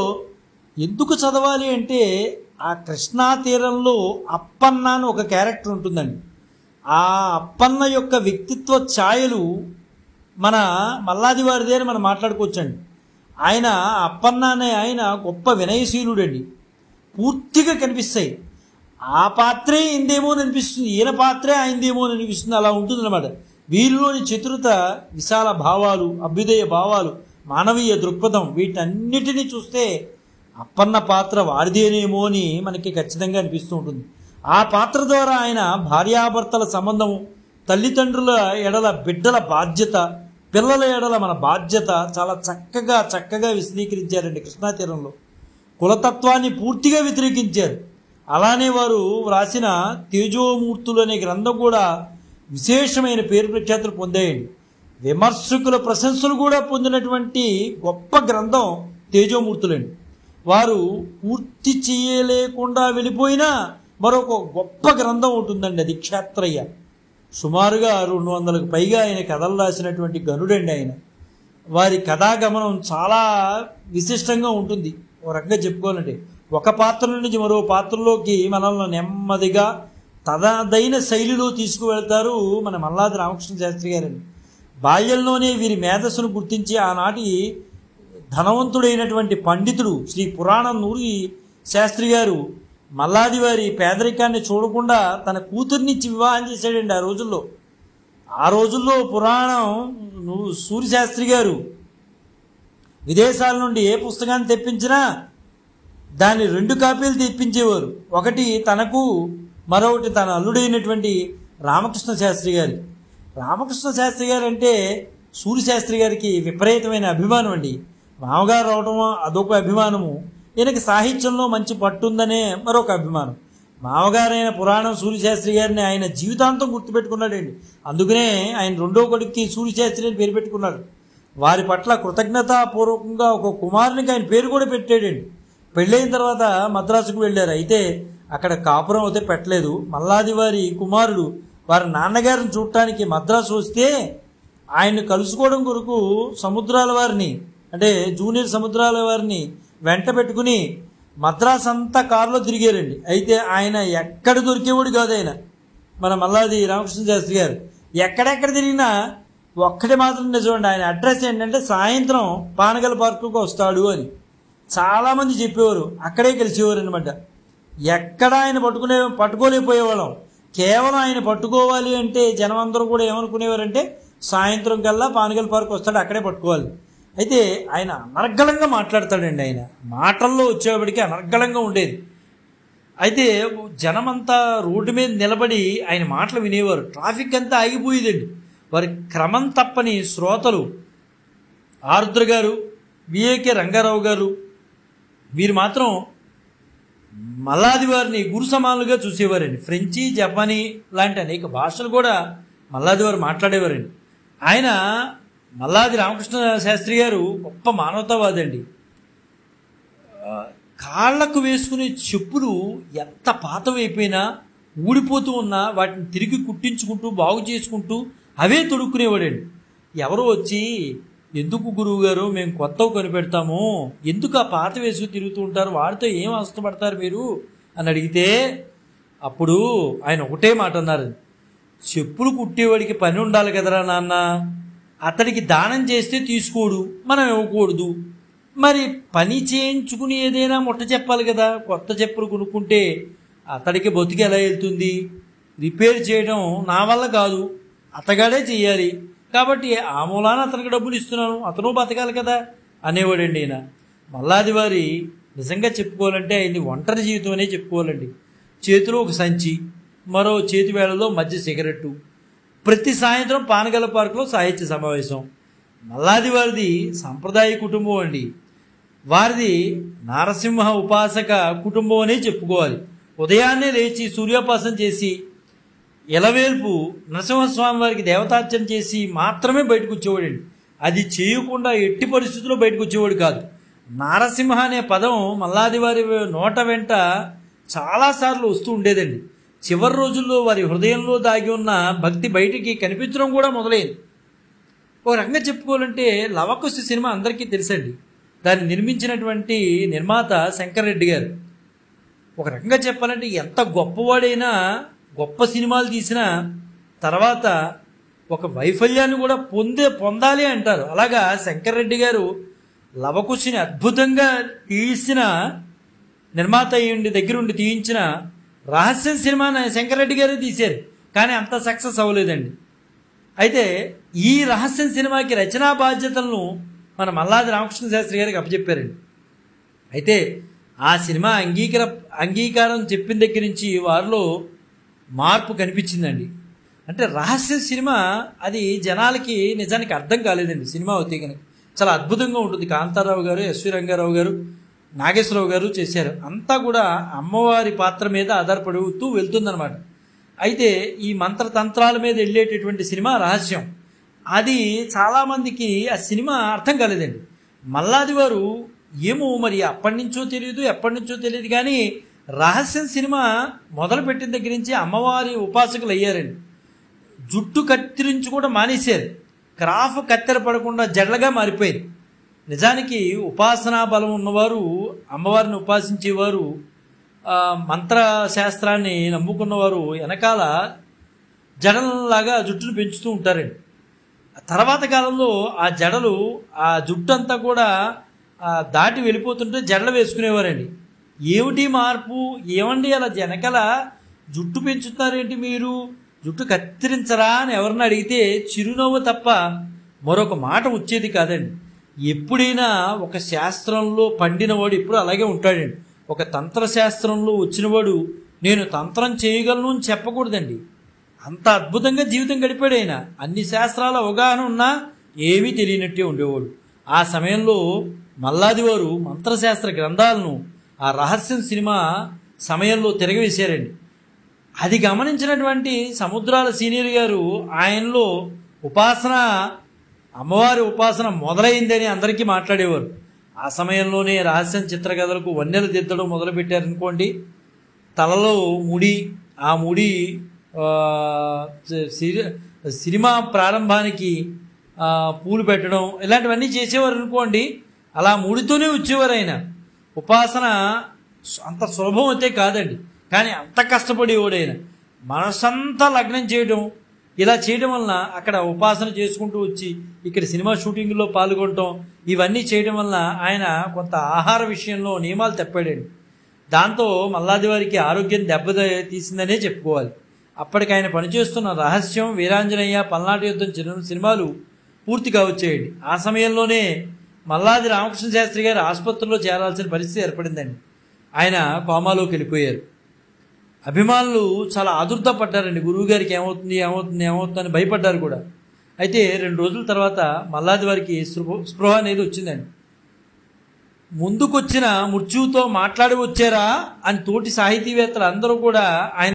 S1: ఎందుకు చదవాలి అంటే ఆ కృష్ణాతీరంలో అప్పన్న అని ఒక క్యారెక్టర్ ఉంటుందండి. ఆ అప్పన్న యొక్క వ్యక్తిత్వ ఛాయలు మన మల్లాది వారిదే అని మనం మాట్లాడుకోవచ్చండి. ఆయన అప్పన్న అనే ఆయన గొప్ప వినయశీలుడండి, పూర్తిగా కనిపిస్తాయి. ఆ పాత్రే ఇందేమో అని అనిపిస్తుంది, ఈయన పాత్రే ఆయనదేమో అని అనిపిస్తుంది, అలా ఉంటుంది అన్నమాట. వీరిలోని చతురత, విశాల భావాలు, అభ్యుదయ భావాలు, మానవీయ దృక్పథం, వీటన్నిటినీ చూస్తే అప్పన్న పాత్ర వారిదేనేమో అని మనకి ఖచ్చితంగా అనిపిస్తూ ఉంటుంది. ఆ పాత్ర ద్వారా ఆయన భార్యాభర్తల సంబంధం, తల్లిదండ్రుల ఎడల బిడ్డల బాధ్యత, పిల్లల ఎడల మన బాధ్యత చాలా చక్కగా విశదీకరించారండి కృష్ణాతీరంలో. కులతత్వాన్ని పూర్తిగా వ్యతిరేకించారు. అలానే వారు వ్రాసిన తేజోమూర్తులు అనే గ్రంథం కూడా విశేషమైన పేరు ప్రఖ్యాతులు పొందాయండి. విమర్శకుల ప్రశంసలు కూడా పొందినటువంటి గొప్ప గ్రంథం తేజోమూర్తులండి. వారు పూర్తి చేయలేకుండా వెళ్ళిపోయినా మరొక గొప్ప గ్రంథం ఉంటుందండి, అది క్షేత్రయ్య. సుమారుగా 200కు పైగా ఆయన కథలు రాసినటువంటి గనుడండి ఆయన. వారి కథాగమనం చాలా విశిష్టంగా ఉంటుంది. ఒక రకంగా చెప్పుకోవాలంటే ఒక పాత్ర నుంచి మరో పాత్రలోకి మనల్ని నెమ్మదిగా తనదైన శైలిలో తీసుకువెళ్తారు మన మల్లాది రామకృష్ణ శాస్త్రి గారండి. బాల్యంలోనే వీరి మేధస్సును గుర్తించి ఆనాటి ధనవంతుడైనటువంటి పండితుడు శ్రీ పురాణం నూరి శాస్త్రి గారు మల్లాది వారి పేదరికాన్ని చూడకుండా తన కూతుర్నిచ్చి వివాహం చేశాడండి. ఆ రోజుల్లో పురాణం సూర్యశాస్త్రి గారు విదేశాల నుండి ఏ పుస్తకాన్ని తెప్పించినా దాన్ని 2 కాపీలు తెప్పించేవారు. ఒకటి తనకు, మరొకటి తన అల్లుడైనటువంటి రామకృష్ణ శాస్త్రి గారి. రామకృష్ణ శాస్త్రి గారు అంటే సూర్యశాస్త్రి గారికి విపరీతమైన అభిమానం అండి. మామగారు రావటం అదొక అభిమానము, ఈయనకి సాహిత్యంలో మంచి పట్టుందనే మరొక అభిమానం. మామగారైన పురాణం సూర్యశాస్త్రి గారిని ఆయన జీవితాంతం గుర్తుపెట్టుకున్నాడండి. అందుకనే ఆయన 2వ కొడుక్కి సూర్యశాస్త్రి అని పేరు పెట్టుకున్నాడు. వారి పట్ల కృతజ్ఞతాపూర్వకంగా ఒక కుమారునికి ఆయన పేరు కూడా పెట్టాడండి. పెళ్ళైన తర్వాత మద్రాసుకు వెళ్ళారు, అయితే అక్కడ కాపురం అయితే పెట్టలేదు. మల్లాది వారి కుమారుడు వారి నాన్నగారిని చూడటానికి మద్రాసు వస్తే ఆయన్ని కలుసుకోవడం కొరకు సముద్రాల వారిని అంటే జూనియర్ సముద్రాల వారిని వెంట పెట్టుకుని మద్రాస్ అంతా కారులో తిరిగారండి. అయితే ఆయన ఎక్కడ దొరికేవాడు కాదు. ఆయన మన మల్లాది రామకృష్ణ శాస్త్రి గారు ఎక్కడెక్కడ తిరిగినా ఒక్కటి మాత్రం నిజమండి, ఆయన అడ్రస్ ఏంటంటే సాయంత్రం పానగల్ పార్కుకు వస్తాడు అని చాలామంది చెప్పేవారు. అక్కడే కలిసేవారు అనమాట. ఎక్కడ ఆయన పట్టుకోలేకపోయేవాళ్ళం. కేవలం ఆయన పట్టుకోవాలి అంటే జనం అందరూ కూడా ఏమనుకునేవారంటే సాయంత్రం కల్లా పానగల్ పార్క్ వస్తాడు, అక్కడే పట్టుకోవాలి. అయితే ఆయన అనర్గళంగా మాట్లాడతాడండి. ఆయన మాటల్లో వచ్చేవాడికి అనర్గళంగా ఉండేది. అయితే జనమంతా రోడ్డు మీద నిలబడి ఆయన మాటలు వినేవారు. ట్రాఫిక్ అంతా ఆగిపోయేదండి. వారి క్రమం తప్పని శ్రోతలు ఆరుద్ర గారు, విఏకే రంగారావు గారు వీరు మాత్రం మల్లాది వారిని గురు సమానులుగా చూసేవారండి. ఫ్రెంచి, జపానీ లాంటి అనేక భాషలు కూడా మల్లాది వారు మాట్లాడేవారండి. ఆయన మల్లాది రామకృష్ణ శాస్త్రి గారు గొప్ప మానవతావాదండి. కాళ్లకు వేసుకునే చెప్పులు ఎంత పాతవైపోయినా ఊడిపోతూ ఉన్నా వాటిని తిరిగి కుట్టించుకుంటూ బాగు చేసుకుంటూ అవే తొడుక్కునేవాడండి. ఎవరో వచ్చి ఎందుకు గురువు గారు మేము కొత్తవి కనిపెడతాము, ఎందుకు ఆ పాత వేసుకు తిరుగుతూ ఉంటారు, వాడితో ఏం అవస్థపడతారు మీరు అని అడిగితే అప్పుడు ఆయన ఒకటే మాట అన్నారు, చెప్పులు కుట్టేవాడికి పని ఉండాలి కదరా నాన్న, అతడికి దానం చేస్తే తీసుకోడు, మనం ఇవ్వకూడదు, మరి పని చేయించుకుని ఏదైనా ముట్ట చెప్పాలి కదా, కొత్త చెప్పులు కొనుక్కుంటే అతడికి బతికి ఎలా వెళ్తుంది, రిపేర్ చేయడం నా వల్ల కాదు, అతగాడే చెయ్యాలి, కాబట్టి ఆ మూలాన అతనికి డబ్బులు ఇస్తున్నాను, అతను బతకాలి కదా అనేవాడండి ఈయన. మల్లాది వారి నిజంగా చెప్పుకోవాలంటే ఆయన్ని ఒంటరి జీవితం అనే చెప్పుకోవాలండి. చేతిలో ఒక సంచి, మరో చేతి వేళలో మధ్య సిగరెట్టు, ప్రతి సాయంత్రం పానగల పార్కులో సాహిత్య సమావేశం. మల్లాది వారిది సంప్రదాయ కుటుంబం అండి. వారిది నారసింహ ఉపాసక కుటుంబం అనే చెప్పుకోవాలి. ఉదయాన్నే లేచి సూర్యోపాసన చేసి ఎలవేల్పు నరసింహస్వామి వారికి దేవతార్చన చేసి మాత్రమే బయటకు వచ్చేవాడండి. అది చేయకుండా ఎట్టి పరిస్థితుల్లో బయటకు వచ్చేవాడు కాదు. నారసింహ అనే పదం మల్లాది వారి నోట వెంట చాలాసార్లు వస్తూ ఉండేదండి. చివరి రోజుల్లో వారి హృదయంలో దాగి ఉన్న భక్తి బయటికి కనిపించడం కూడా మొదలైంది. ఒక రకంగా చెప్పుకోవాలంటే లవకుశ సినిమా అందరికీ తెలుసండి. దాన్ని నిర్మించినటువంటి నిర్మాత శంకర్ రెడ్డి గారు. ఒక రకంగా చెప్పాలంటే ఎంత గొప్పవాడైనా గొప్ప సినిమాలు తీసిన తర్వాత ఒక వైఫల్యాన్ని కూడా పొందాలి అంటారు. అలాగా శంకర్ రెడ్డి గారు లవకుశని అద్భుతంగా తీసిన నిర్మాత అయ్యుండి దగ్గరుండి తీయించిన రహస్యం సినిమాని శంకర్ రెడ్డి గారే తీశారు, కానీ అంత సక్సెస్ అవ్వలేదండి. అయితే ఈ రహస్యం సినిమాకి రచనా బాధ్యతలను మన మల్లాది రామకృష్ణ శాస్త్రి గారికి అప్పచెప్పారండి. అయితే ఆ సినిమా అంగీకారం చెప్పిన దగ్గర నుంచి వారిలో మార్పు కనిపించిందండి. అంటే రహస్య సినిమా అది జనాలకి నిజానికి అర్థం కాలేదండి. సినిమా అవుతే కనుక చాలా అద్భుతంగా ఉంటుంది. కాంతారావు గారు, ఎస్వి రంగారావు గారు, నాగేశ్వరరావు గారు చేశారు. అంతా కూడా అమ్మవారి పాత్ర మీద ఆధారపడుతూ వెళ్తుందన్నమాట. అయితే ఈ మంత్రతంత్రాల మీద వెళ్ళేటటువంటి సినిమా రహస్యం. అది చాలామందికి ఆ సినిమా అర్థం కాలేదండి. మల్లాది వారు ఏమో మరి అప్పటి నుంచో తెలియదు కానీ రహస్యం సినిమా మొదలుపెట్టిన దగ్గర నుంచి అమ్మవారి ఉపాసకులు అయ్యారండి. జుట్టు కత్తిరించి కూడా మానేశారు. క్రాఫ్ కత్తెర పడకుండా జడలుగా మారిపోయింది. నిజానికి ఉపాసనా బలం ఉన్నవారు, అమ్మవారిని ఉపాసించేవారు, మంత్రశాస్త్రాన్ని నమ్ముకున్నవారు వెనకాల జడలలాగా జుట్టును పెంచుతూ ఉంటారండి. తర్వాత కాలంలో ఆ జడలు ఆ జుట్టు అంతా కూడా దాటి వెళ్ళిపోతుంటే జడలు వేసుకునేవారండి. ఏమిటి మార్పు, ఏమండి అలా వెనకాల జుట్టు పెంచుతున్నారేంటి మీరు, జుట్టు కత్తిరించరా అని ఎవరిని అడిగితే చిరునవ్వు తప్ప మరొక మాట వచ్చేది కాదండి. ఎప్పుడైనా ఒక శాస్త్రంలో పండినవాడు ఎప్పుడు అలాగే ఉంటాడండి. ఒక తంత్రశాస్త్రంలో వచ్చినవాడు నేను తంత్రం చేయగలను అని చెప్పకూడదండి. అంత అద్భుతంగా జీవితం గడిపాడు ఆయన. అన్ని శాస్త్రాల అవగాహన ఉన్నా ఏమీ తెలియనట్టే ఉండేవాడు. ఆ సమయంలో మల్లాది వారు మంత్రశాస్త్ర గ్రంథాలను ఆ రహస్యం సినిమా సమయంలో తిరగవేశారండి. అది గమనించినటువంటి సముద్రాల సీనియర్ గారు ఆయనలో అమ్మవారి ఉపాసన మొదలైందని అందరికీ మాట్లాడేవారు. ఆ సమయంలోనే రహస్యం చిత్రకథలకు వన్నెలు దిద్దడం మొదలుపెట్టారనుకోండి. తలలో ముడి, ఆ ముడి సినిమా ప్రారంభానికి పూలు పెట్టడం ఇలాంటివన్నీ చేసేవారు అనుకోండి. అలా ముడితోనే వచ్చేవారు ఆయన. ఉపాసన అంత సులభం అయితే కాదండి, కానీ అంత కష్టపడేవాడు ఆయన. మనసంతా లగ్నం చేయడం, ఇలా చేయడం వలన అక్కడ ఉపాసన చేసుకుంటూ వచ్చి ఇక్కడ సినిమా షూటింగ్లో పాల్గొనటం, ఇవన్నీ చేయడం వలన ఆయన కొంత ఆహార విషయంలో నియమాలు తప్పాడండి. దాంతో మల్లాది వారికి ఆరోగ్యం తీసిందనే చెప్పుకోవాలి. అప్పటికి ఆయన పనిచేస్తున్న రహస్యం, వీరాంజనేయ, పల్నాటి యుద్ధం సినిమాలు పూర్తిగా వచ్చేయండి. ఆ సమయంలోనే మల్లాది రామకృష్ణ శాస్త్రి గారు ఆసుపత్రిలో చేరాల్సిన పరిస్థితి ఏర్పడిందండి. ఆయన కోమాలోకి వెళ్ళిపోయారు. అభిమానులు చాలా ఆదుర్త పడ్డారండి. గురువు గారికి ఏమవుతుందని భయపడ్డారు కూడా. అయితే 2 రోజుల తర్వాత మల్లాది వారికి స్పృహ అనేది వచ్చిందండి. ముందుకొచ్చిన మృత్యువుతో మాట్లాడి వచ్చారా అని తోటి సాహితీవేత్తలు అందరూ కూడా ఆయన